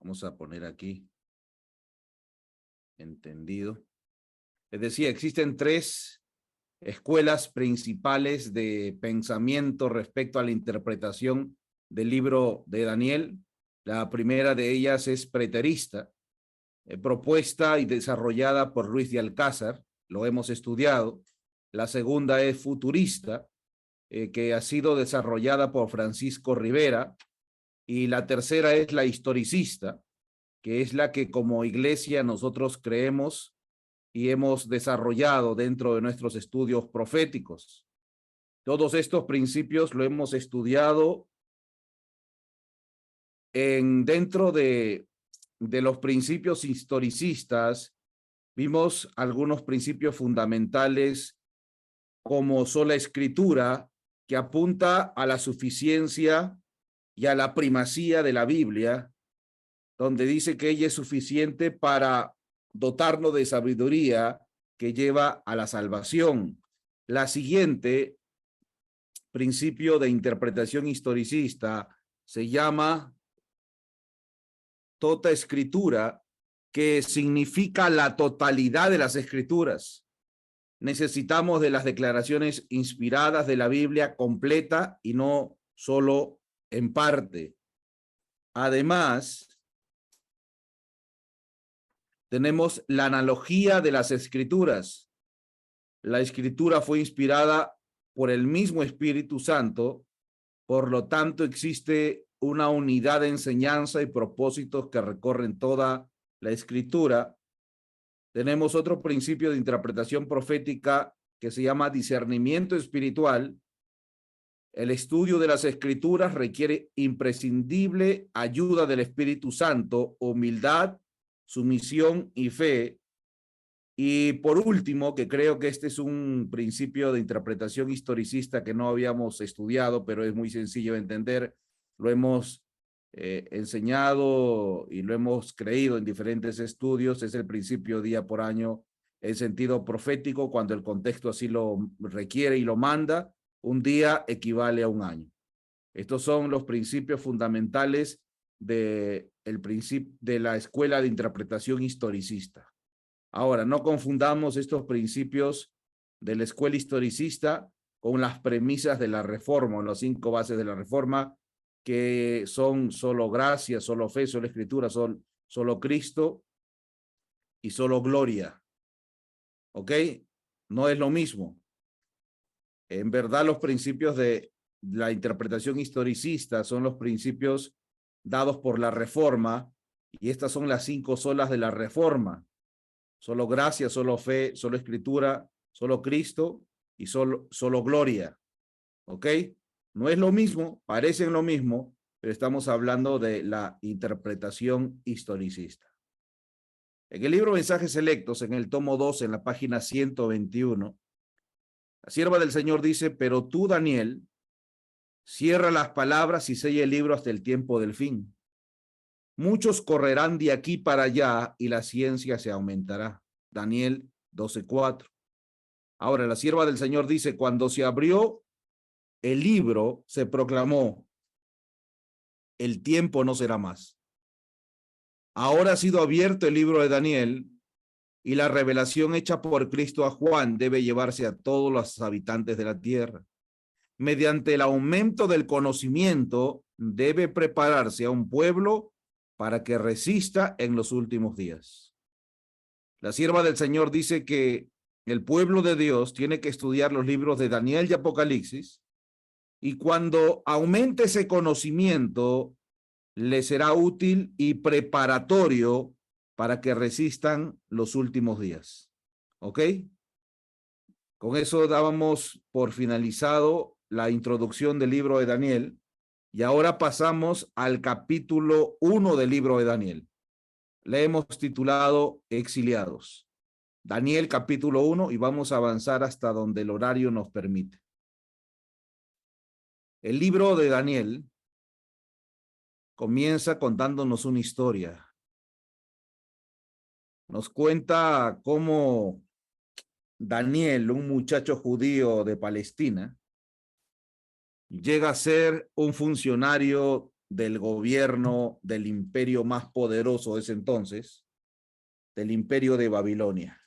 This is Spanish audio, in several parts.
Vamos a poner aquí. Entendido. Les decía, existen tres escuelas principales de pensamiento respecto a la interpretación del libro de Daniel. La primera de ellas es preterista, propuesta y desarrollada por Ruiz de Alcázar, lo hemos estudiado. La segunda es futurista, que ha sido desarrollada por Francisco Rivera. Y la tercera es la historicista, que es la que como iglesia nosotros creemos y hemos desarrollado dentro de nuestros estudios proféticos. Todos estos principios lo hemos estudiado dentro de los principios historicistas. Vimos algunos principios fundamentales como sola escritura, que apunta a la suficiencia y a la primacía de la Biblia, donde dice que ella es suficiente para dotarnos de sabiduría que lleva a la salvación. La siguiente principio de interpretación historicista se llama tota escritura, que significa la totalidad de las escrituras. Necesitamos de las declaraciones inspiradas de la Biblia completa y no solo en parte. Además, tenemos la analogía de las escrituras. La escritura fue inspirada por el mismo Espíritu Santo, por lo tanto existe una unidad de enseñanza y propósitos que recorren toda la escritura. Tenemos otro principio de interpretación profética que se llama discernimiento espiritual. El estudio de las escrituras requiere imprescindible ayuda del Espíritu Santo, humildad, sumisión y fe. Y por último, que creo que este es un principio de interpretación historicista que no habíamos estudiado, pero es muy sencillo de entender, lo hemos enseñado y lo hemos creído en diferentes estudios, es el principio día por año en sentido profético, cuando el contexto así lo requiere y lo manda. Un día equivale a un año. Estos son los principios fundamentales de la escuela de interpretación historicista. Ahora, no confundamos estos principios de la escuela historicista con las premisas de la Reforma, o las 5 bases de la Reforma, que son solo gracia, solo fe, solo escritura, solo Cristo y solo gloria. ¿Ok? No es lo mismo. En verdad, los principios de la interpretación historicista son los principios dados por la Reforma, y estas son las 5 solas de la Reforma. Solo gracia, solo fe, solo escritura, solo Cristo y solo gloria. ¿Ok? No es lo mismo, parecen lo mismo, pero estamos hablando de la interpretación historicista. En el libro Mensajes Selectos, en el tomo 2, en la página 121, la sierva del Señor dice: pero tú, Daniel, cierra las palabras y sella el libro hasta el tiempo del fin. Muchos correrán de aquí para allá y la ciencia se aumentará. Daniel 12:4. Ahora la sierva del Señor dice: cuando se abrió el libro, se proclamó: el tiempo no será más. Ahora ha sido abierto el libro de Daniel, y la revelación hecha por Cristo a Juan debe llevarse a todos los habitantes de la tierra. Mediante el aumento del conocimiento, debe prepararse a un pueblo para que resista en los últimos días. La sierva del Señor dice que el pueblo de Dios tiene que estudiar los libros de Daniel y Apocalipsis, y cuando aumente ese conocimiento, le será útil y preparatorio para que resistan los últimos días. ¿Ok? Con eso dábamos por finalizado la introducción del libro de Daniel, y ahora pasamos al capítulo 1 del libro de Daniel. Le hemos titulado Exiliados. Daniel capítulo 1, y vamos a avanzar hasta donde el horario nos permite. El libro de Daniel comienza contándonos una historia. Nos cuenta cómo Daniel, un muchacho judío de Palestina, llega a ser un funcionario del gobierno del imperio más poderoso de ese entonces, del imperio de Babilonia.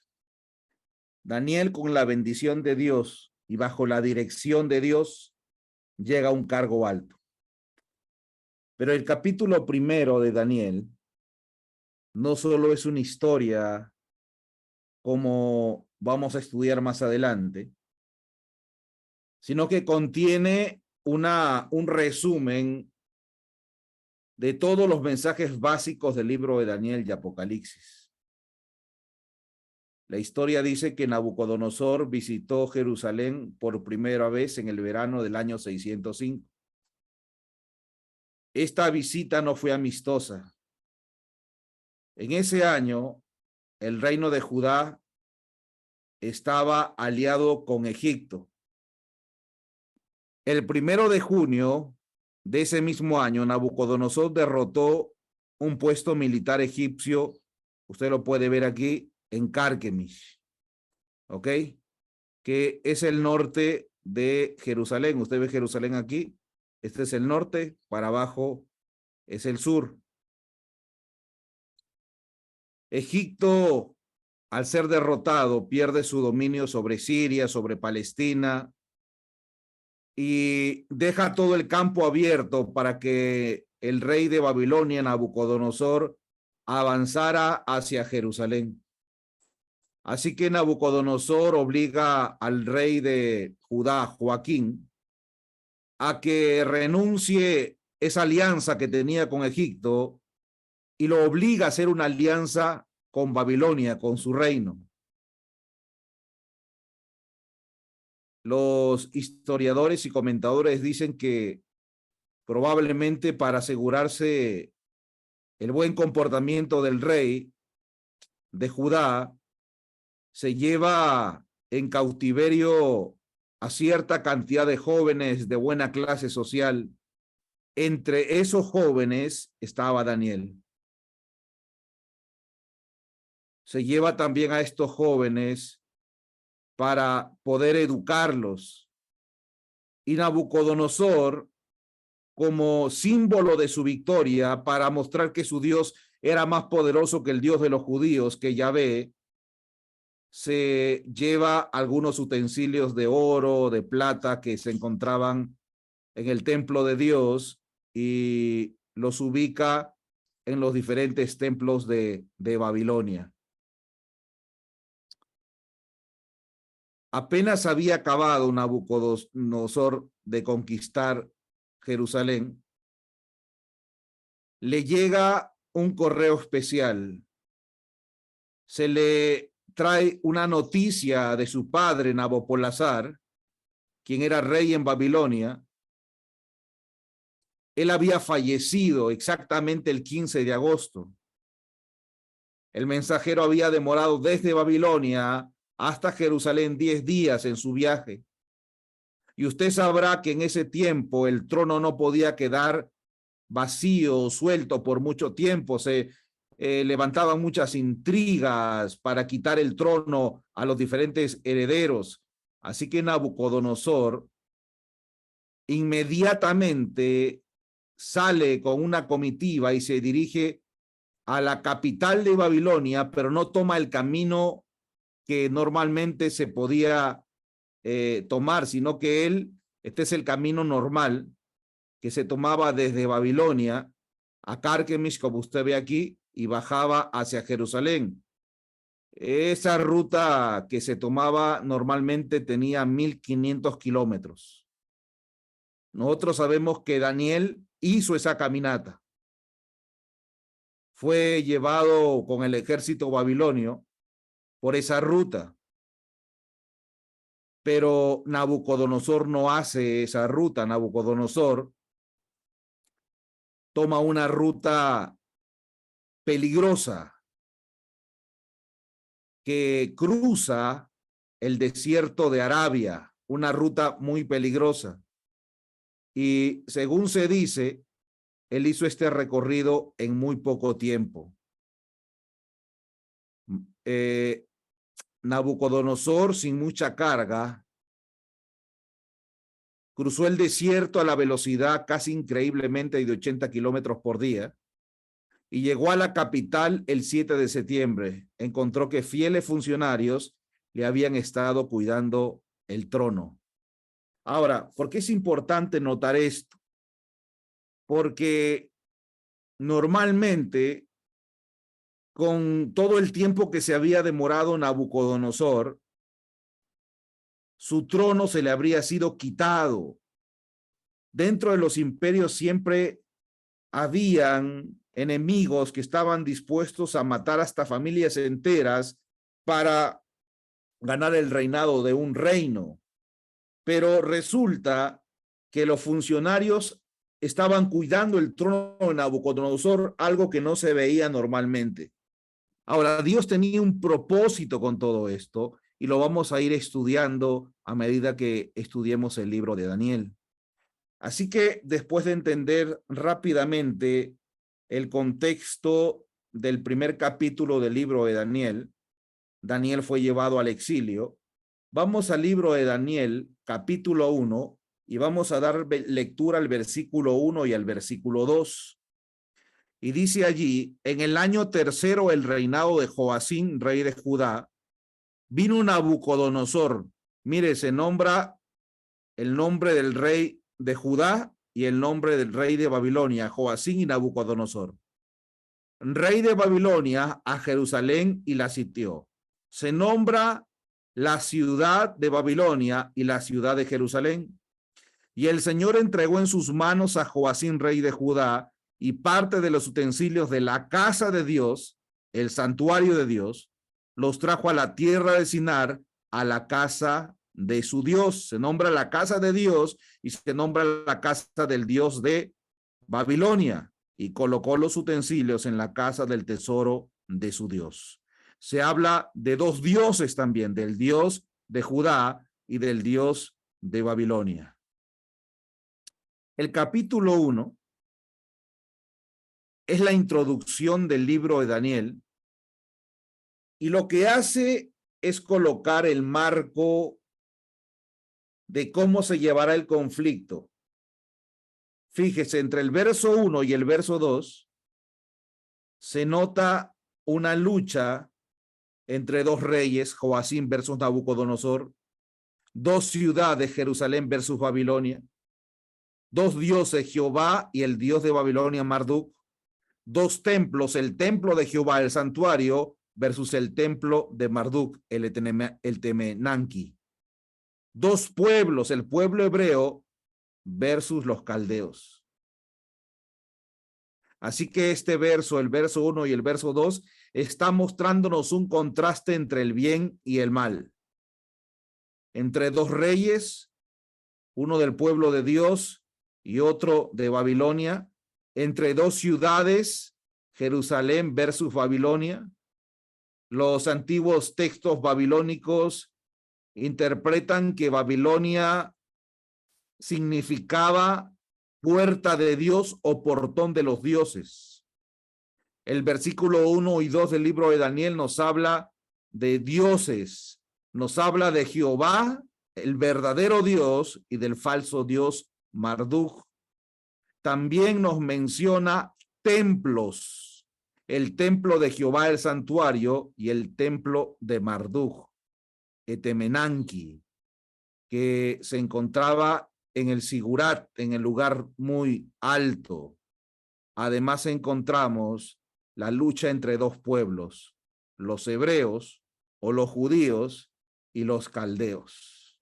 Daniel, con la bendición de Dios y bajo la dirección de Dios, llega a un cargo alto. Pero el capítulo primero de Daniel no solo es una historia como vamos a estudiar más adelante, sino que contiene un resumen de todos los mensajes básicos del libro de Daniel y Apocalipsis. La historia dice que Nabucodonosor visitó Jerusalén por primera vez en el verano del año 605. Esta visita no fue amistosa. En ese año, el reino de Judá estaba aliado con Egipto. El 1 de junio de ese mismo año, Nabucodonosor derrotó un puesto militar egipcio, usted lo puede ver aquí, en Carquemis, ¿ok? Que es el norte de Jerusalén. Usted ve Jerusalén aquí, este es el norte, para abajo es el sur. Egipto, al ser derrotado, pierde su dominio sobre Siria, sobre Palestina, y deja todo el campo abierto para que el rey de Babilonia, Nabucodonosor, avanzara hacia Jerusalén. Así que Nabucodonosor obliga al rey de Judá, Joaquín, a que renuncie esa alianza que tenía con Egipto y lo obliga a hacer una alianza con Babilonia, con su reino. Los historiadores y comentadores dicen que probablemente para asegurarse el buen comportamiento del rey de Judá, se lleva en cautiverio a cierta cantidad de jóvenes de buena clase social. Entre esos jóvenes estaba Daniel. Se lleva también a estos jóvenes para poder educarlos. Y Nabucodonosor, como símbolo de su victoria, para mostrar que su Dios era más poderoso que el Dios de los judíos, que Yahvé, se lleva algunos utensilios de oro, de plata que se encontraban en el templo de Dios y los ubica en los diferentes templos de Babilonia. Apenas había acabado Nabucodonosor de conquistar Jerusalén, le llega un correo especial. Se le trae una noticia de su padre, Nabopolassar, quien era rey en Babilonia. Él había fallecido exactamente el 15 de agosto. El mensajero había demorado desde Babilonia hasta Jerusalén 10 días en su viaje. Y usted sabrá que en ese tiempo el trono no podía quedar vacío, suelto por mucho tiempo. Se levantaban muchas intrigas para quitar el trono a los diferentes herederos. Así que Nabucodonosor inmediatamente sale con una comitiva y se dirige a la capital de Babilonia, pero no toma el camino que normalmente se podía tomar, sino que este es el camino normal que se tomaba desde Babilonia a Carquemis, como usted ve aquí, y bajaba hacia Jerusalén. Esa ruta que se tomaba normalmente tenía 1500 kilómetros. Nosotros sabemos que Daniel hizo esa caminata. Fue llevado con el ejército babilonio por esa ruta. Pero Nabucodonosor no hace esa ruta. Nabucodonosor toma una ruta peligrosa que cruza el desierto de Arabia, una ruta muy peligrosa. Y según se dice, él hizo este recorrido en muy poco tiempo. Nabucodonosor, sin mucha carga, cruzó el desierto a la velocidad casi increíblemente de 80 kilómetros por día y llegó a la capital el 7 de septiembre. Encontró que fieles funcionarios le habían estado cuidando el trono. Ahora, ¿por qué es importante notar esto? Porque normalmente, con todo el tiempo que se había demorado Nabucodonosor, su trono se le habría sido quitado. Dentro de los imperios siempre habían enemigos que estaban dispuestos a matar hasta familias enteras para ganar el reinado de un reino. Pero resulta que los funcionarios estaban cuidando el trono de Nabucodonosor, algo que no se veía normalmente. Ahora, Dios tenía un propósito con todo esto y lo vamos a ir estudiando a medida que estudiemos el libro de Daniel. Así que después de entender rápidamente el contexto del primer capítulo del libro de Daniel, Daniel fue llevado al exilio. Vamos al libro de Daniel, capítulo 1, y vamos a dar lectura al versículo 1 y al versículo 2. Y dice allí, en el año tercero el reinado de Joacín, rey de Judá, vino Nabucodonosor. Mire, se nombra el nombre del rey de Judá y el nombre del rey de Babilonia, Joacín y Nabucodonosor. Rey de Babilonia a Jerusalén y la sitió. Se nombra la ciudad de Babilonia y la ciudad de Jerusalén. Y el Señor entregó en sus manos a Joacín, rey de Judá, y parte de los utensilios de la casa de Dios, el santuario de Dios, los trajo a la tierra de Sinar, a la casa de su Dios. Se nombra la casa de Dios y se nombra la casa del Dios de Babilonia, y colocó los utensilios en la casa del tesoro de su Dios. Se habla de dos dioses también, del Dios de Judá y del Dios de Babilonia. El capítulo 1 es la introducción del libro de Daniel y lo que hace es colocar el marco de cómo se llevará el conflicto. Fíjese, entre el verso 1 y el verso 2 se nota una lucha entre dos reyes, Joacín versus Nabucodonosor, dos ciudades, Jerusalén versus Babilonia, dos dioses, Jehová y el dios de Babilonia, Marduk, dos templos, el templo de Jehová, el santuario, versus el templo de Marduk, el Temenanki. Dos pueblos, el pueblo hebreo versus los caldeos. Así que este verso, el verso 1 y el verso 2, está mostrándonos un contraste entre el bien y el mal. Entre dos reyes, uno del pueblo de Dios y otro de Babilonia, entre dos ciudades, Jerusalén versus Babilonia. Los antiguos textos babilónicos interpretan que Babilonia significaba puerta de Dios o portón de los dioses. El versículo 1 y 2 del libro de Daniel nos habla de dioses, nos habla de Jehová, el verdadero Dios, y del falso Dios Marduk. También nos menciona templos, el templo de Jehová, el santuario, y el templo de Marduk, Etemenanki, que se encontraba en el Sigurat, en el lugar muy alto. Además encontramos la lucha entre dos pueblos, los hebreos o los judíos y los caldeos.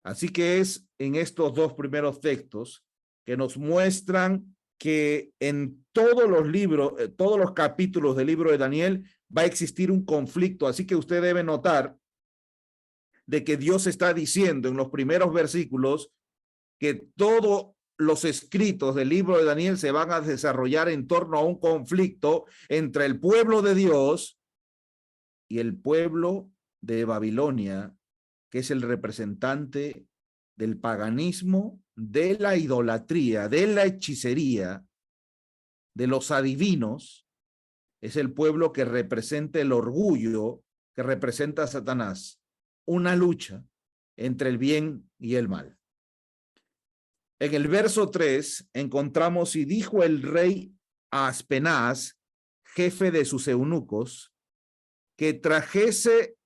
Así que es en estos dos primeros textos que nos muestran que en todos los libros, todos los capítulos del libro de Daniel va a existir un conflicto. Así que usted debe notar de que Dios está diciendo en los primeros versículos que todos los escritos del libro de Daniel se van a desarrollar en torno a un conflicto entre el pueblo de Dios y el pueblo de Babilonia, que es el representante del paganismo, de la idolatría, de la hechicería, de los adivinos. Es el pueblo que representa el orgullo, que representa a Satanás. Una lucha entre el bien y el mal. En el verso 3 encontramos, y dijo el rey a Aspenaz, jefe de sus eunucos, que trajese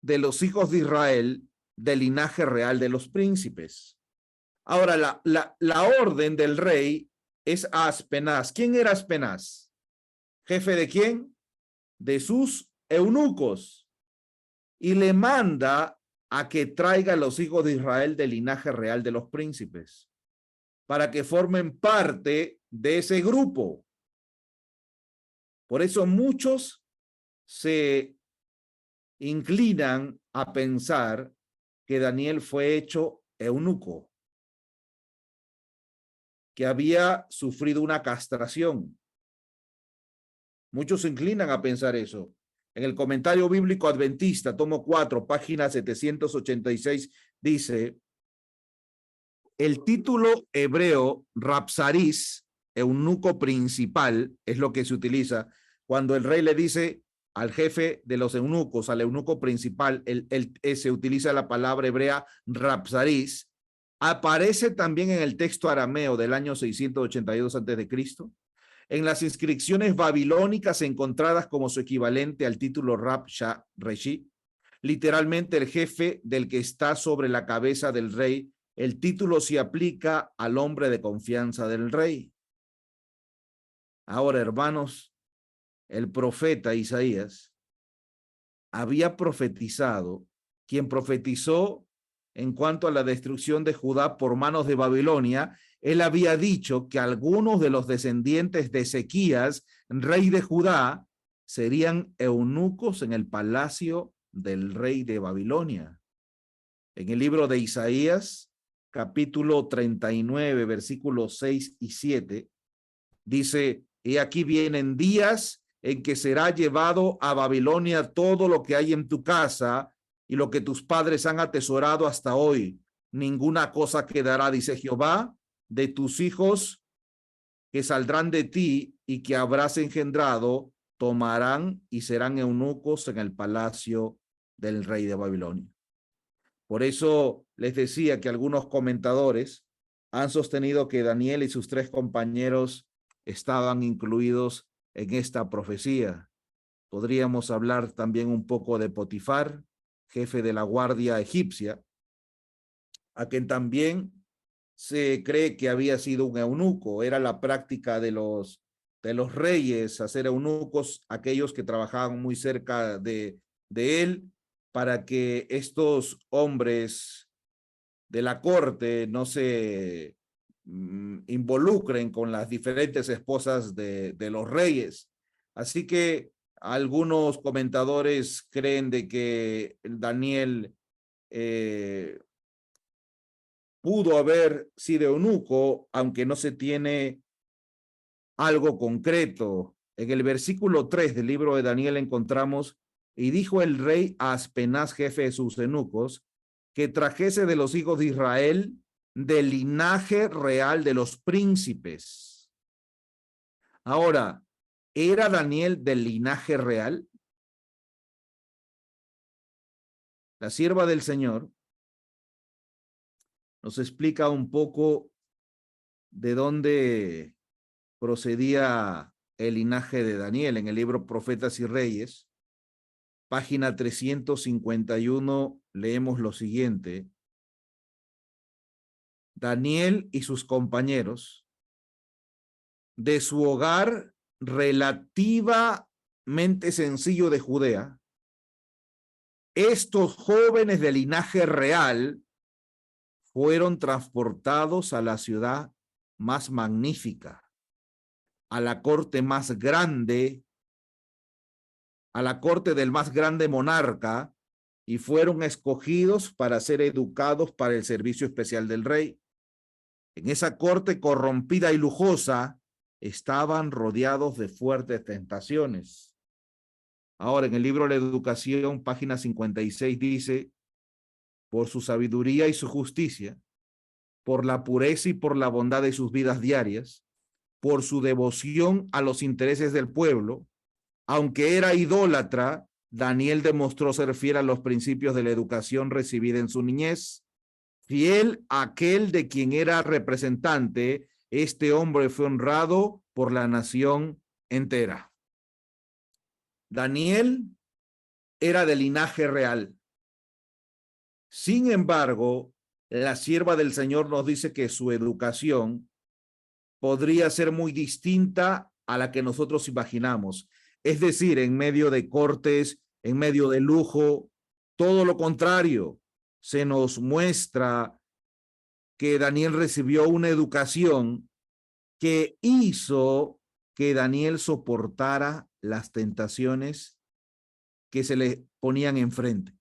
de los hijos de Israel del linaje real de los príncipes. Ahora, la orden del rey es a Aspenaz. ¿Quién era Aspenaz? ¿Jefe de quién? De sus eunucos. Y le manda a que traiga a los hijos de Israel del linaje real de los príncipes, para que formen parte de ese grupo. Por eso muchos se inclinan a pensar que Daniel fue hecho eunuco, que había sufrido una castración. Muchos se inclinan a pensar eso. En el Comentario Bíblico Adventista, tomo 4, página 786, dice: el título hebreo Rapsaris, eunuco principal, es lo que se utiliza cuando el rey le dice al jefe de los eunucos, al eunuco principal, se utiliza la palabra hebrea Rapsaris. Aparece también en el texto arameo del año 682 a.C., en las inscripciones babilónicas encontradas como su equivalente al título Rab Shah Reshi, literalmente el jefe del que está sobre la cabeza del rey. El título se aplica al hombre de confianza del rey. Ahora, hermanos, el profeta Isaías había profetizado, quien profetizó en cuanto a la destrucción de Judá por manos de Babilonia. Él había dicho que algunos de los descendientes de Ezequías, rey de Judá, serían eunucos en el palacio del rey de Babilonia. En el libro de Isaías, capítulo 39, versículos 6 y 7, dice: he aquí vienen días en que será llevado a Babilonia todo lo que hay en tu casa y lo que tus padres han atesorado hasta hoy. Ninguna cosa quedará, dice Jehová, de tus hijos que saldrán de ti y que habrás engendrado, tomarán y serán eunucos en el palacio del rey de Babilonia. Por eso les decía que algunos comentadores han sostenido que Daniel y sus 3 compañeros estaban incluidos en esta profecía. Podríamos hablar también un poco de Potifar, jefe de la guardia egipcia, a quien también se cree que había sido un eunuco. Era la práctica de los reyes hacer eunucos, aquellos que trabajaban muy cerca de él, para que estos hombres de la corte no se involucren con las diferentes esposas de los reyes. Así que algunos comentadores creen de que Daniel pudo haber sido eunuco, aunque no se tiene algo concreto. En el versículo 3 del libro de Daniel encontramos: y dijo el rey a Aspenaz, jefe de sus eunucos, que trajese de los hijos de Israel del linaje real de los príncipes. Ahora, ¿era Daniel del linaje real? La sierva del Señor nos explica un poco de dónde procedía el linaje de Daniel. En el libro Profetas y Reyes, página 351, leemos lo siguiente: Daniel y sus compañeros, de su hogar relativamente sencillo de Judea, estos jóvenes de linaje real fueron transportados a la ciudad más magnífica, a la corte más grande, a la corte del más grande monarca, y fueron escogidos para ser educados para el servicio especial del rey. En esa corte corrompida y lujosa estaban rodeados de fuertes tentaciones. Ahora, en el libro de la Educación, página 56, dice: por su sabiduría y su justicia, por la pureza y por la bondad de sus vidas diarias, por su devoción a los intereses del pueblo, aunque era idólatra, Daniel demostró ser fiel a los principios de la educación recibida en su niñez. Fiel aquel de quien era representante, este hombre fue honrado por la nación entera. Daniel era de linaje real. Sin embargo, la sierva del Señor nos dice que su educación podría ser muy distinta a la que nosotros imaginamos. Es decir, en medio de cortes, en medio de lujo, todo lo contrario. Se nos muestra que Daniel recibió una educación que hizo que Daniel soportara las tentaciones que se le ponían enfrente.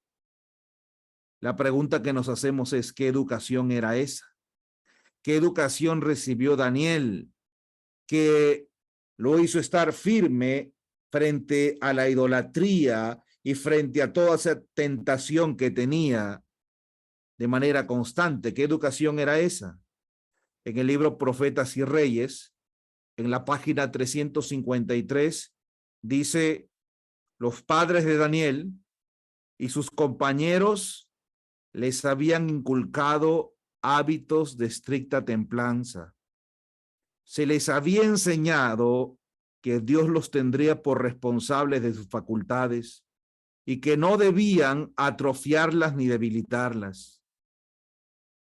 La pregunta que nos hacemos es, ¿qué educación era esa? ¿Qué educación recibió Daniel que lo hizo estar firme frente a la idolatría y frente a toda esa tentación que tenía de manera constante? ¿Qué educación era esa? En el libro Profetas y Reyes, en la página 353, dice: los padres de Daniel y sus compañeros les habían inculcado hábitos de estricta templanza. Se les había enseñado que Dios los tendría por responsables de sus facultades y que no debían atrofiarlas ni debilitarlas.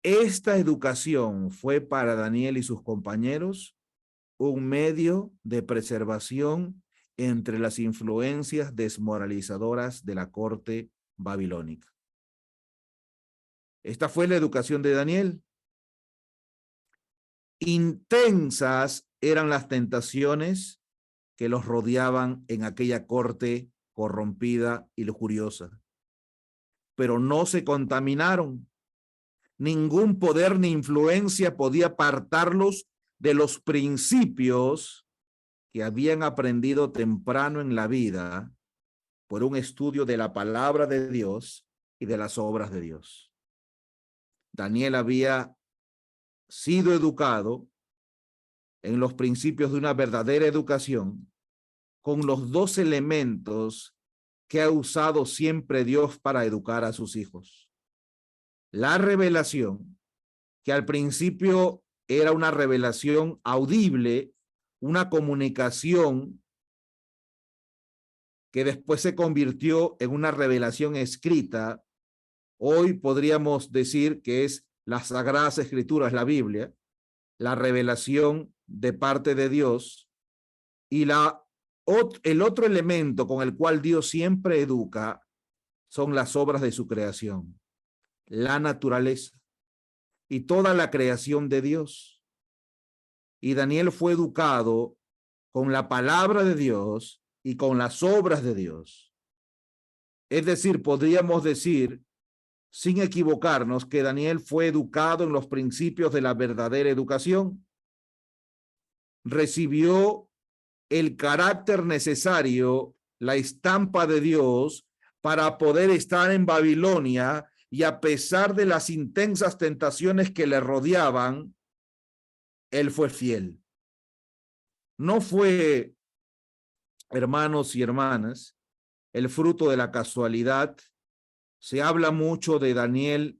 Esta educación fue para Daniel y sus compañeros un medio de preservación entre las influencias desmoralizadoras de la corte babilónica. Esta fue la educación de Daniel. Intensas eran las tentaciones que los rodeaban en aquella corte corrompida y lujuriosa, pero no se contaminaron. Ningún poder ni influencia podía apartarlos de los principios que habían aprendido temprano en la vida por un estudio de la palabra de Dios y de las obras de Dios. Daniel había sido educado en los principios de una verdadera educación con los dos elementos que ha usado siempre Dios para educar a sus hijos. La revelación, que al principio era una revelación audible, una comunicación que después se convirtió en una revelación escrita. Hoy podríamos decir que es las Sagradas Escrituras, la Biblia, la revelación de parte de Dios, y el otro elemento con el cual Dios siempre educa son las obras de su creación, la naturaleza y toda la creación de Dios. Y Daniel fue educado con la palabra de Dios y con las obras de Dios. Es decir, podríamos decir, sin equivocarnos, que Daniel fue educado en los principios de la verdadera educación. Recibió el carácter necesario, la estampa de Dios, para poder estar en Babilonia, y a pesar de las intensas tentaciones que le rodeaban, él fue fiel. No fue, hermanos y hermanas, el fruto de la casualidad. Se habla mucho de Daniel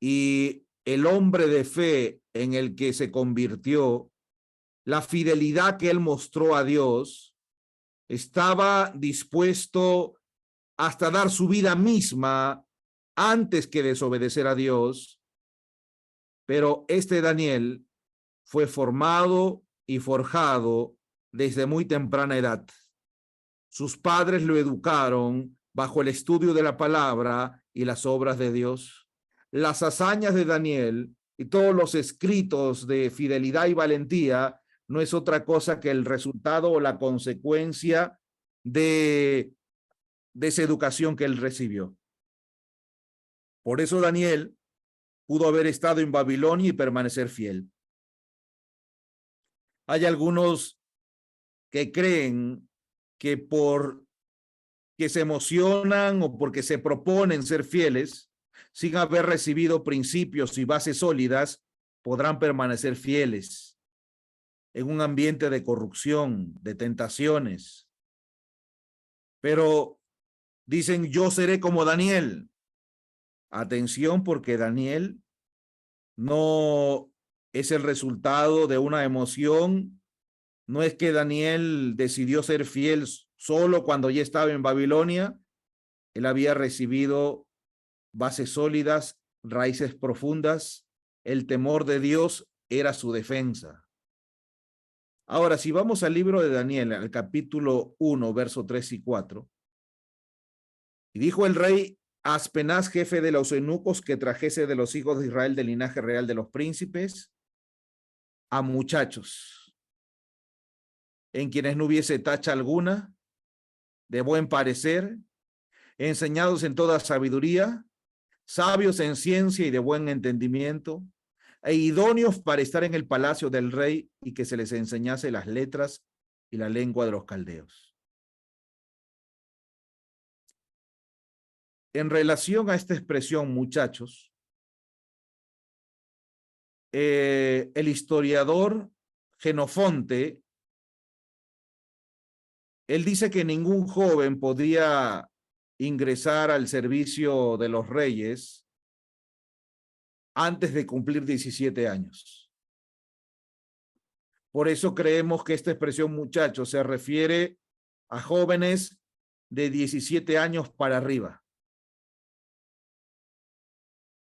y el hombre de fe en el que se convirtió, la fidelidad que él mostró a Dios. Estaba dispuesto hasta dar su vida misma antes que desobedecer a Dios. Pero este Daniel fue formado y forjado desde muy temprana edad. Sus padres lo educaron bajo el estudio de la palabra y las obras de Dios. Las hazañas de Daniel y todos los escritos de fidelidad y valentía no es otra cosa que el resultado o la consecuencia de esa educación que él recibió. Por eso Daniel pudo haber estado en Babilonia y permanecer fiel. Hay algunos que creen que por que se emocionan o porque se proponen ser fieles, sin haber recibido principios y bases sólidas, podrán permanecer fieles en un ambiente de corrupción, de tentaciones. Pero dicen, yo seré como Daniel. Atención, porque Daniel no es el resultado de una emoción. No es que Daniel decidió ser fiel solo cuando ya estaba en Babilonia. Él había recibido bases sólidas, raíces profundas. El temor de Dios era su defensa. Ahora, si vamos al libro de Daniel, al capítulo 1, verso 3 y 4, y dijo el rey Aspenaz, jefe de los eunucos, que trajese de los hijos de Israel del linaje real de los príncipes a muchachos, en quienes no hubiese tacha alguna, de buen parecer, enseñados en toda sabiduría, sabios en ciencia y de buen entendimiento, e idóneos para estar en el palacio del rey, y que se les enseñase las letras y la lengua de los caldeos. En relación a esta expresión, muchachos, el historiador Genofonte, él dice que ningún joven podía ingresar al servicio de los reyes antes de cumplir 17 años. Por eso creemos que esta expresión muchacho se refiere a jóvenes de 17 años para arriba.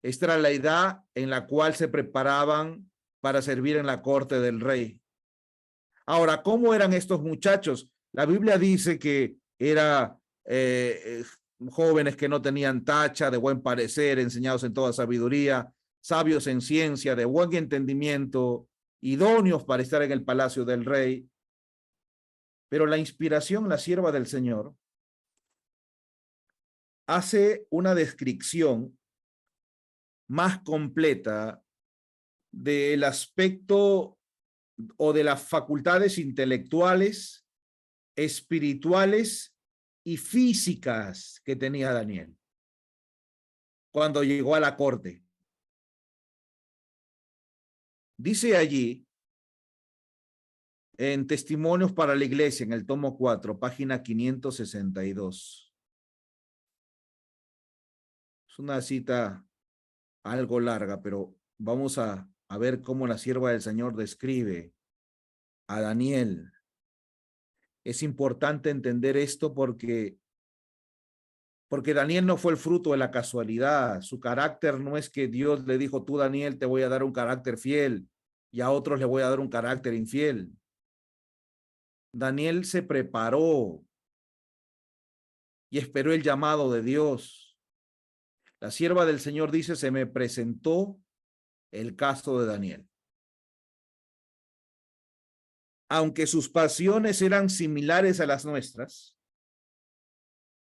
Esta era la edad en la cual se preparaban para servir en la corte del rey. Ahora, ¿cómo eran estos muchachos? La Biblia dice que eran jóvenes que no tenían tacha, de buen parecer, enseñados en toda sabiduría, sabios en ciencia, de buen entendimiento, idóneos para estar en el palacio del rey. Pero la inspiración, la sierva del Señor, hace una descripción más completa del aspecto o de las facultades intelectuales, espirituales y físicas que tenía Daniel cuando llegó a la corte. Dice allí, en Testimonios para la Iglesia, en el tomo 4, página 562. Es una cita algo larga, pero vamos a ver cómo la sierva del Señor describe a Daniel. Es importante entender esto porque Daniel no fue el fruto de la casualidad. Su carácter no es que Dios le dijo, tú Daniel te voy a dar un carácter fiel y a otros le voy a dar un carácter infiel. Daniel se preparó y esperó el llamado de Dios. La sierva del Señor dice, se me presentó el caso de Daniel. Aunque sus pasiones eran similares a las nuestras,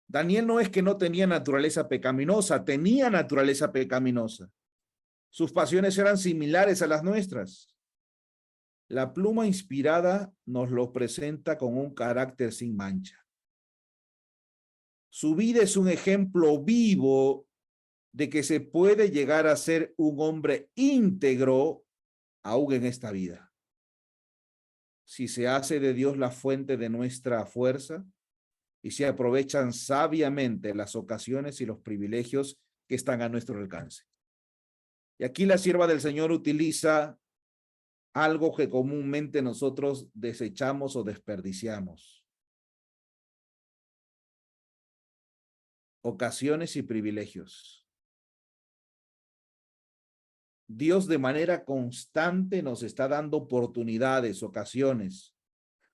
Daniel no es que no tenía naturaleza pecaminosa, tenía naturaleza pecaminosa. Sus pasiones eran similares a las nuestras. La pluma inspirada nos lo presenta con un carácter sin mancha. Su vida es un ejemplo vivo de que se puede llegar a ser un hombre íntegro aún en esta vida. Si se hace de Dios la fuente de nuestra fuerza y se aprovechan sabiamente las ocasiones y los privilegios que están a nuestro alcance. Y aquí la sierva del Señor utiliza algo que comúnmente nosotros desechamos o desperdiciamos. Ocasiones y privilegios. Dios de manera constante nos está dando oportunidades, ocasiones.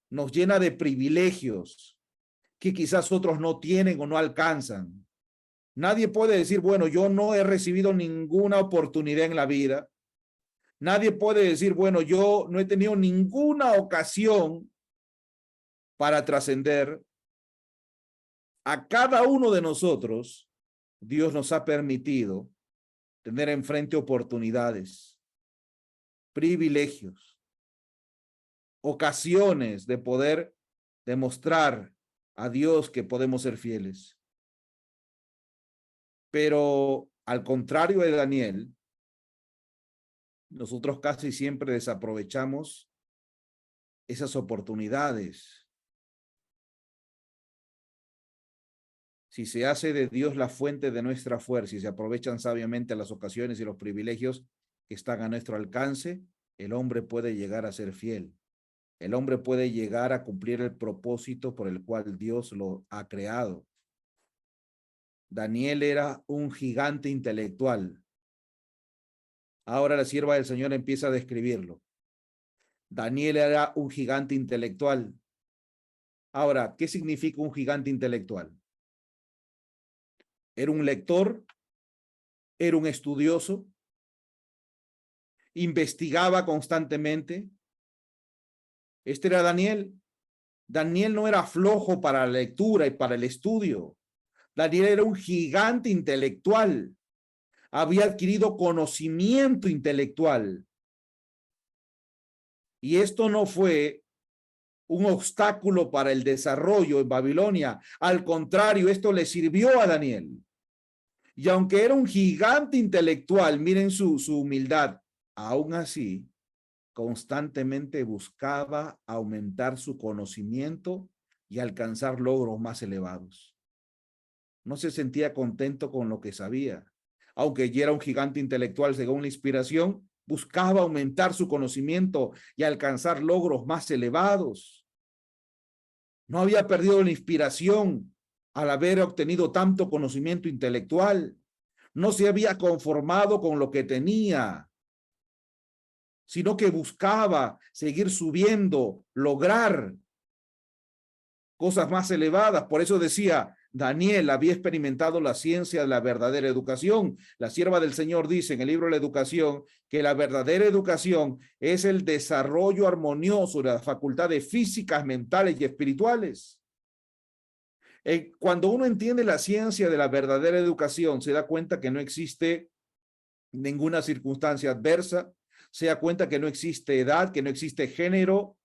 Nos llena de privilegios que quizás otros no tienen o no alcanzan. Nadie puede decir, bueno, yo no he recibido ninguna oportunidad en la vida. Nadie puede decir, bueno, yo no he tenido ninguna ocasión para trascender. A cada uno de nosotros, Dios nos ha permitido tener enfrente oportunidades, privilegios, ocasiones de poder demostrar a Dios que podemos ser fieles. Pero al contrario de Daniel, nosotros casi siempre desaprovechamos esas oportunidades. Si se hace de Dios la fuente de nuestra fuerza y se aprovechan sabiamente las ocasiones y los privilegios que están a nuestro alcance, el hombre puede llegar a ser fiel. El hombre puede llegar a cumplir el propósito por el cual Dios lo ha creado. Daniel era un gigante intelectual. Ahora la sierva del Señor empieza a describirlo. Daniel era un gigante intelectual. Ahora, ¿qué significa un gigante intelectual? Era un lector, era un estudioso, investigaba constantemente. Este era Daniel. Daniel no era flojo para la lectura y para el estudio. Daniel era un gigante intelectual. Había adquirido conocimiento intelectual. Y esto no fue un obstáculo para el desarrollo en Babilonia. Al contrario, esto le sirvió a Daniel. Y aunque era un gigante intelectual, miren su humildad, aún así, constantemente buscaba aumentar su conocimiento y alcanzar logros más elevados. No se sentía contento con lo que sabía. Aunque ya era un gigante intelectual según la inspiración, buscaba aumentar su conocimiento y alcanzar logros más elevados. No había perdido la inspiración al haber obtenido tanto conocimiento intelectual. No se había conformado con lo que tenía, sino que buscaba seguir subiendo, lograr cosas más elevadas. Por eso decía, Daniel había experimentado la ciencia de la verdadera educación. La sierva del Señor dice en el libro de la educación que la verdadera educación es el desarrollo armonioso de las facultades físicas, mentales y espirituales. Cuando uno entiende la ciencia de la verdadera educación, se da cuenta que no existe ninguna circunstancia adversa, se da cuenta que no existe edad, que no existe género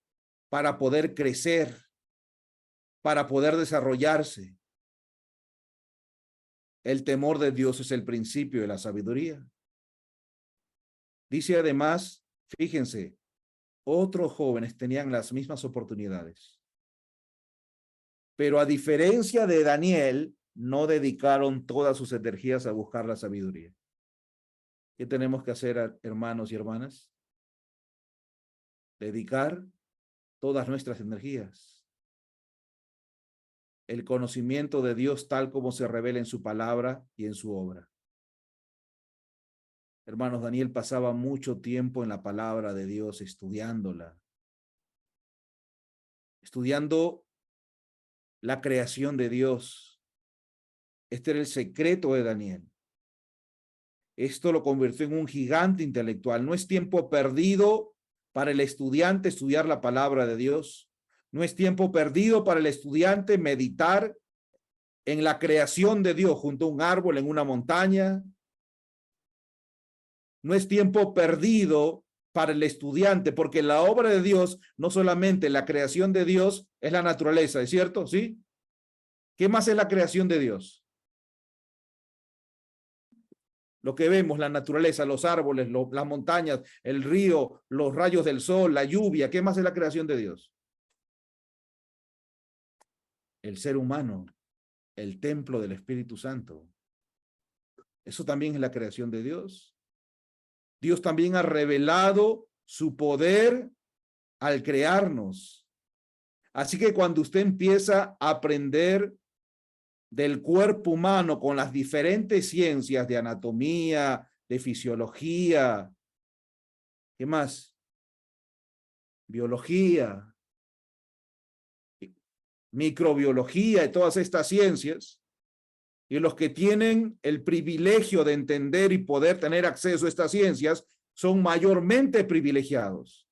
para poder crecer, para poder desarrollarse. El temor de Dios es el principio de la sabiduría. Dice además, fíjense, otros jóvenes tenían las mismas oportunidades. Pero a diferencia de Daniel, no dedicaron todas sus energías a buscar la sabiduría. ¿Qué tenemos que hacer, hermanos y hermanas? Dedicar todas nuestras energías. El conocimiento de Dios tal como se revela en su palabra y en su obra. Hermanos, Daniel pasaba mucho tiempo en la palabra de Dios estudiándola. Estudiando la creación de Dios. Este era el secreto de Daniel. Esto lo convirtió en un gigante intelectual. No es tiempo perdido para el estudiante estudiar la palabra de Dios. No es tiempo perdido para el estudiante meditar en la creación de Dios junto a un árbol, en una montaña. No es tiempo perdido para el estudiante, porque la obra de Dios, no solamente la creación de Dios, es la naturaleza, ¿es cierto? ¿Sí? ¿Qué más es la creación de Dios? Lo que vemos, la naturaleza, los árboles, las montañas, el río, los rayos del sol, la lluvia. ¿Qué más es la creación de Dios? El ser humano, el templo del Espíritu Santo. Eso también es la creación de Dios. Dios también ha revelado su poder al crearnos. Así que cuando usted empieza a aprender del cuerpo humano con las diferentes ciencias de anatomía, de fisiología, ¿qué más? Biología, microbiología y todas estas ciencias, y los que tienen el privilegio de entender y poder tener acceso a estas ciencias son mayormente privilegiados,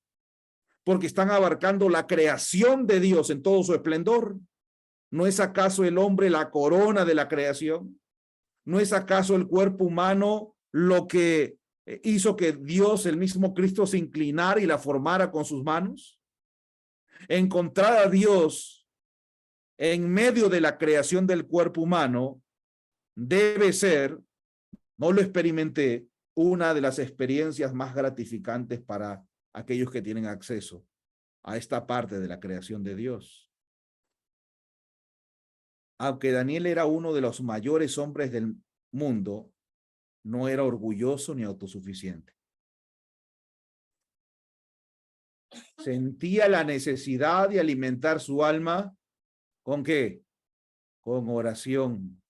porque están abarcando la creación de Dios en todo su esplendor. ¿No es acaso el hombre la corona de la creación? ¿No es acaso el cuerpo humano lo que hizo que Dios, el mismo Cristo, se inclinara y la formara con sus manos? Encontrar a Dios en medio de la creación del cuerpo humano debe ser, no lo experimenté, una de las experiencias más gratificantes para aquellos que tienen acceso a esta parte de la creación de Dios. aunque Daniel era uno de los mayores hombres del mundo, no era orgulloso ni autosuficiente. Sentía la necesidad de alimentar su alma ¿con qué? Con oración.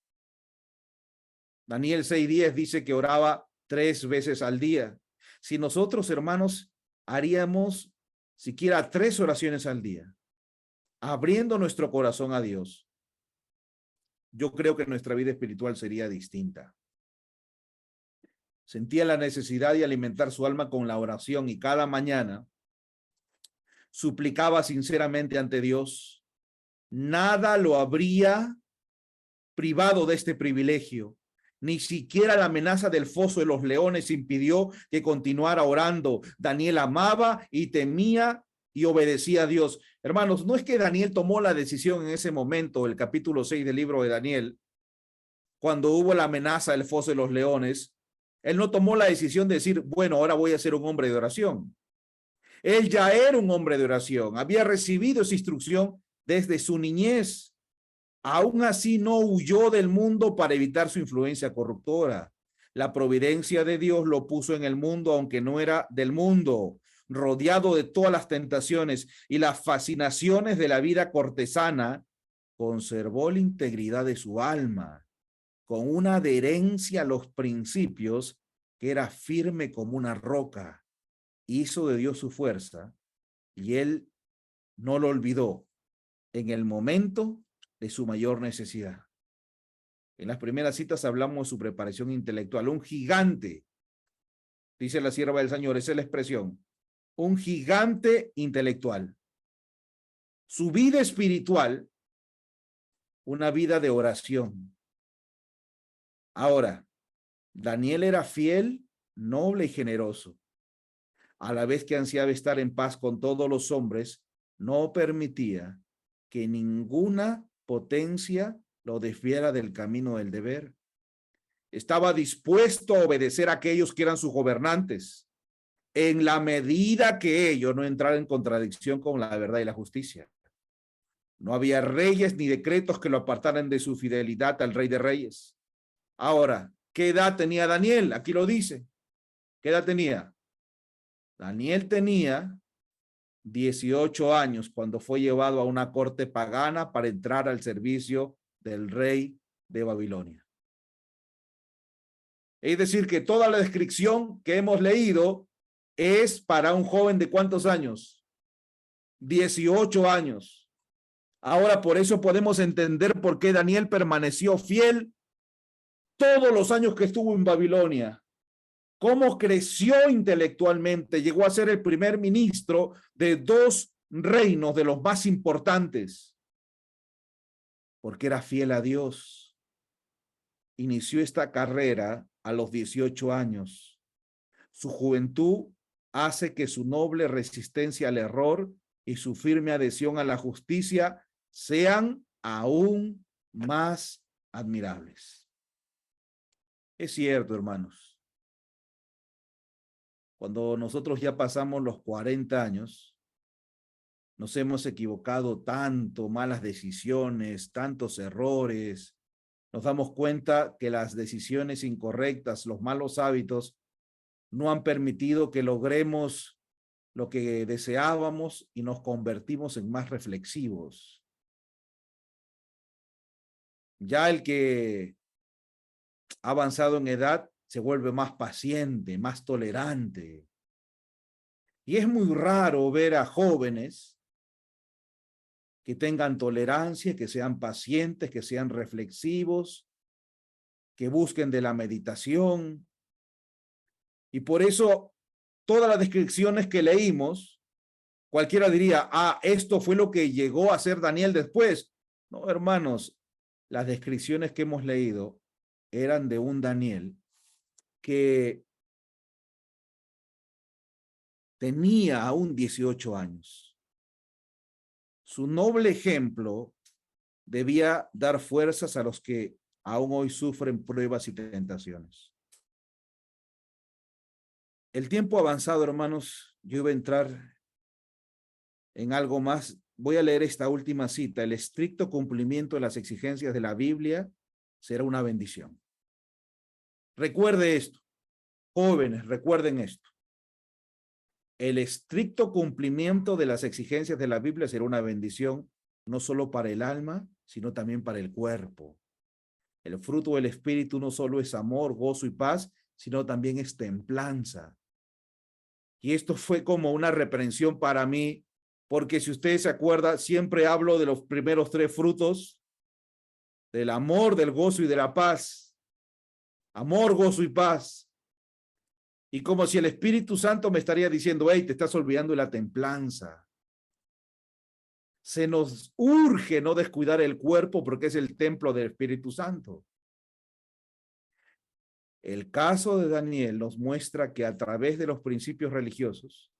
Daniel 6:10 dice que oraba 3 veces al día. Si nosotros, hermanos, haríamos siquiera 3 oraciones al día, abriendo nuestro corazón a Dios, yo creo que nuestra vida espiritual sería distinta. Sentía la necesidad de alimentar su alma con la oración y cada mañana suplicaba sinceramente ante Dios. Nada lo habría privado de este privilegio. Ni siquiera la amenaza del foso de los leones impidió que continuara orando. Daniel amaba y temía y obedecía a Dios. Hermanos, no es que Daniel tomó la decisión en ese momento, el capítulo 6 del libro de Daniel, cuando hubo la amenaza del foso de los leones, él no tomó la decisión de decir, bueno, ahora voy a ser un hombre de oración. Él ya era un hombre de oración, había recibido esa instrucción desde su niñez. Aún así no huyó del mundo para evitar su influencia corruptora. La providencia de Dios lo puso en el mundo, aunque no era del mundo, rodeado de todas las tentaciones y las fascinaciones de la vida cortesana, conservó la integridad de su alma, con una adherencia a los principios que era firme como una roca. Hizo de Dios su fuerza y él no lo olvidó en el momento de su mayor necesidad. En las primeras citas hablamos de su preparación intelectual, un gigante, dice la sierva del Señor, esa es la expresión, un gigante intelectual. Su vida espiritual, una vida de oración. Ahora, Daniel era fiel, noble y generoso. A la vez que ansiaba estar en paz con todos los hombres, no permitía que ninguna potencia lo desviara del camino del deber. Estaba dispuesto a obedecer a aquellos que eran sus gobernantes, en la medida que ellos no entraran en contradicción con la verdad y la justicia. No había reyes ni decretos que lo apartaran de su fidelidad al Rey de Reyes. Ahora, ¿qué edad tenía Daniel? Aquí lo dice. ¿Qué edad tenía? Daniel tenía 18 años cuando fue llevado a una corte pagana para entrar al servicio del rey de Babilonia. Es decir, que toda la descripción que hemos leído es para un joven de ¿cuántos años? 18 años. Ahora, por eso podemos entender por qué Daniel permaneció fiel todos los años que estuvo en Babilonia. Cómo creció intelectualmente, llegó a ser el primer ministro de 2 reinos de los más importantes, porque era fiel a Dios. Inició esta carrera a los 18 años. Su juventud hace que su noble resistencia al error y su firme adhesión a la justicia sean aún más admirables. Es cierto, hermanos. Cuando nosotros ya pasamos los 40 años, nos hemos equivocado tanto, malas decisiones, tantos errores. Nos damos cuenta que las decisiones incorrectas, los malos hábitos, no han permitido que logremos lo que deseábamos y nos convertimos en más reflexivos. Ya el que ha avanzado en edad se vuelve más paciente, más tolerante. Y es muy raro ver a jóvenes que tengan tolerancia, que sean pacientes, que sean reflexivos, que busquen de la meditación. Y por eso todas las descripciones que leímos, cualquiera diría, ah, esto fue lo que llegó a ser Daniel después. No, hermanos, las descripciones que hemos leído eran de un Daniel que tenía aún 18 años. Su noble ejemplo debía dar fuerzas a los que aún hoy sufren pruebas y tentaciones. El tiempo avanzado, hermanos, yo iba a entrar en algo más voy a leer esta última cita. El estricto cumplimiento de las exigencias de la Biblia será una bendición. Recuerde esto, jóvenes, recuerden esto. El estricto cumplimiento de las exigencias de la Biblia será una bendición, no solo para el alma, sino también para el cuerpo. El fruto del Espíritu no solo es amor, gozo y paz, sino también es templanza. Y esto fue como una reprensión para mí, porque si ustedes se acuerdan, siempre hablo de los primeros 3 frutos, del amor, del gozo y de la paz. Amor, gozo y paz. Y como si el Espíritu Santo me estaría diciendo, hey, te estás olvidando de la templanza. Se nos urge no descuidar el cuerpo porque es el templo del Espíritu Santo. El caso de Daniel nos muestra que a través de los principios religiosos,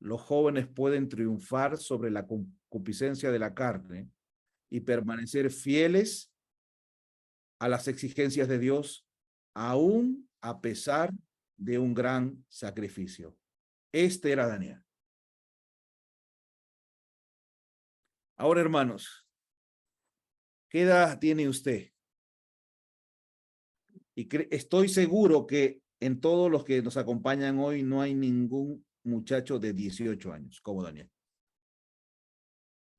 los jóvenes pueden triunfar sobre la concupiscencia de la carne y permanecer fieles a las exigencias de Dios, aún a pesar de un gran sacrificio. Este era Daniel. Ahora, hermanos, ¿qué edad tiene usted? Y estoy seguro que en todos los que nos acompañan hoy no hay ningún muchacho de 18 años como Daniel.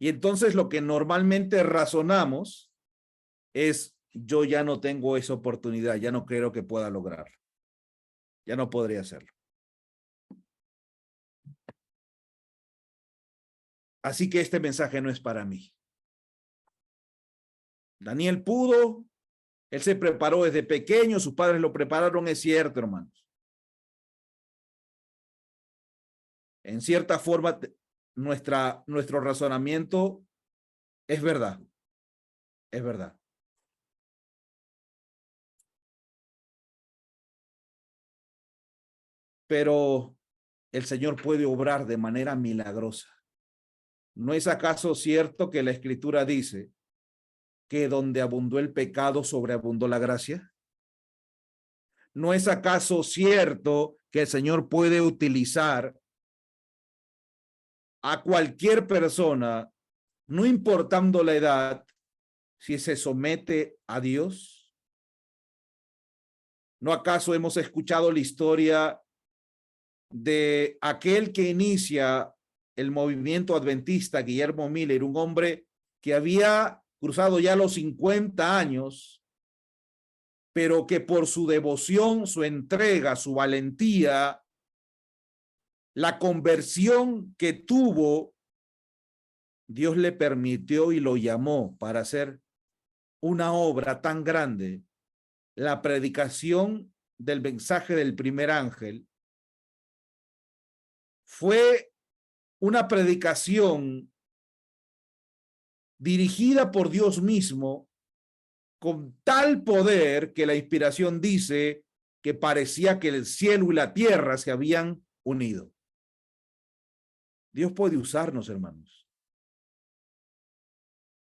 Y entonces lo que normalmente razonamos es, yo ya no tengo esa oportunidad, ya no creo que pueda lograrlo. Ya no podría hacerlo. Así que este mensaje no es para mí. Daniel pudo, él se preparó desde pequeño, sus padres lo prepararon, es cierto, hermanos. En cierta forma, nuestro razonamiento es verdad. Es verdad. Pero el Señor puede obrar de manera milagrosa. ¿No es acaso cierto que la Escritura dice que donde abundó el pecado, sobreabundó la gracia? ¿No es acaso cierto que el Señor puede utilizar a cualquier persona, no importando la edad, si se somete a Dios? ¿No acaso hemos escuchado la historia de aquel que inicia el movimiento adventista, Guillermo Miller, un hombre que había cruzado ya los 50 años, pero que por su devoción, su entrega, su valentía, la conversión que tuvo, Dios le permitió y lo llamó para hacer una obra tan grande, la predicación del mensaje del primer ángel. Fue una predicación dirigida por Dios mismo con tal poder que la inspiración dice que parecía que el cielo y la tierra se habían unido. Dios puede usarnos, hermanos.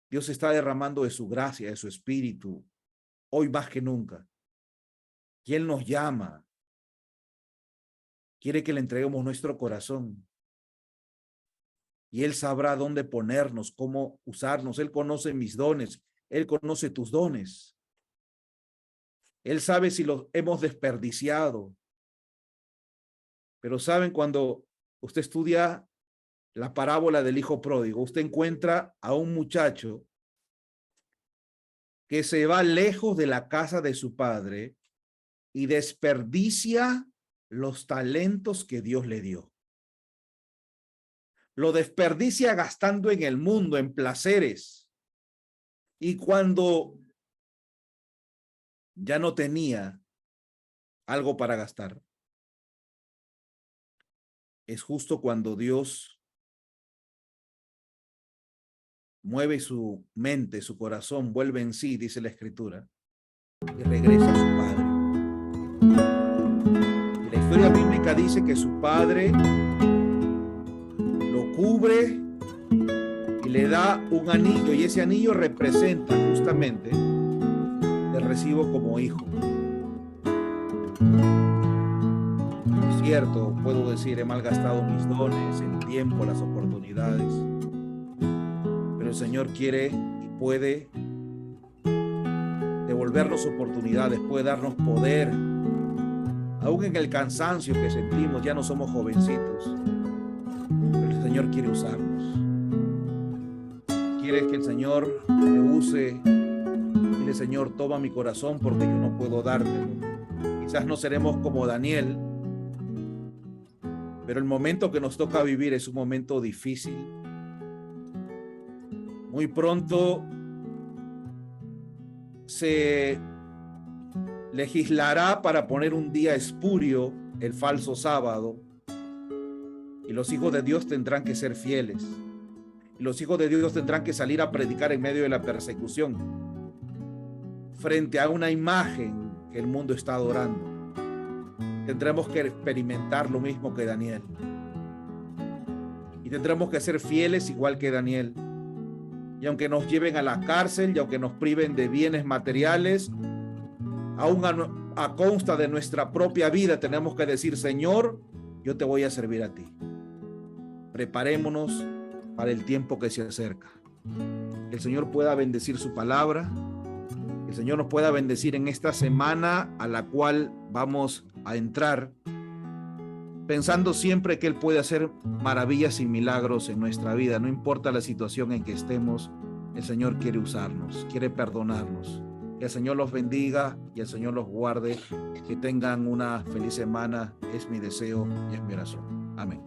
Dios está derramando de su gracia, de su espíritu, hoy más que nunca. Y Él nos llama. Quiere que le entreguemos nuestro corazón. Y Él sabrá dónde ponernos, cómo usarnos. Él conoce mis dones. Él conoce tus dones. Él sabe si los hemos desperdiciado. Pero saben, cuando usted estudia la parábola del hijo pródigo, usted encuentra a un muchacho que se va lejos de la casa de su padre y desperdicia los talentos que Dios le dio. Lo desperdicia gastando en el mundo, en placeres. Y cuando ya no tenía algo para gastar, es justo cuando Dios mueve su mente, su corazón, vuelve en sí, dice la Escritura, y regresa a su padre. Y la historia bíblica dice que su padre lo cubre y le da un anillo, y ese anillo representa justamente el recibo como hijo. Es cierto, puedo decir, he malgastado mis dones, el tiempo, las oportunidades, el Señor quiere y puede devolvernos oportunidades, puede darnos poder. Aún en el cansancio que sentimos, ya no somos jovencitos, pero el Señor quiere usarnos. Quiere que el Señor me use. Dile: Señor, toma mi corazón porque yo no puedo dártelo. Quizás no seremos como Daniel, pero el momento que nos toca vivir es un momento difícil. Muy pronto se legislará para poner un día espurio, el falso sábado, y los hijos de Dios tendrán que ser fieles. Y los hijos de Dios tendrán que salir a predicar en medio de la persecución, frente a una imagen que el mundo está adorando. Tendremos que experimentar lo mismo que Daniel. Y tendremos que ser fieles igual que Daniel. Y aunque nos lleven a la cárcel y aunque nos priven de bienes materiales, aún a consta de nuestra propia vida, tenemos que decir: Señor, yo te voy a servir a ti. Preparémonos para el tiempo que se acerca. Que el Señor pueda bendecir su palabra. Que el Señor nos pueda bendecir en esta semana a la cual vamos a entrar, pensando siempre que Él puede hacer maravillas y milagros en nuestra vida. No importa la situación en que estemos, el Señor quiere usarnos, quiere perdonarnos. Que el Señor los bendiga y el Señor los guarde. Que tengan una feliz semana. Es mi deseo y es mi oración. Amén.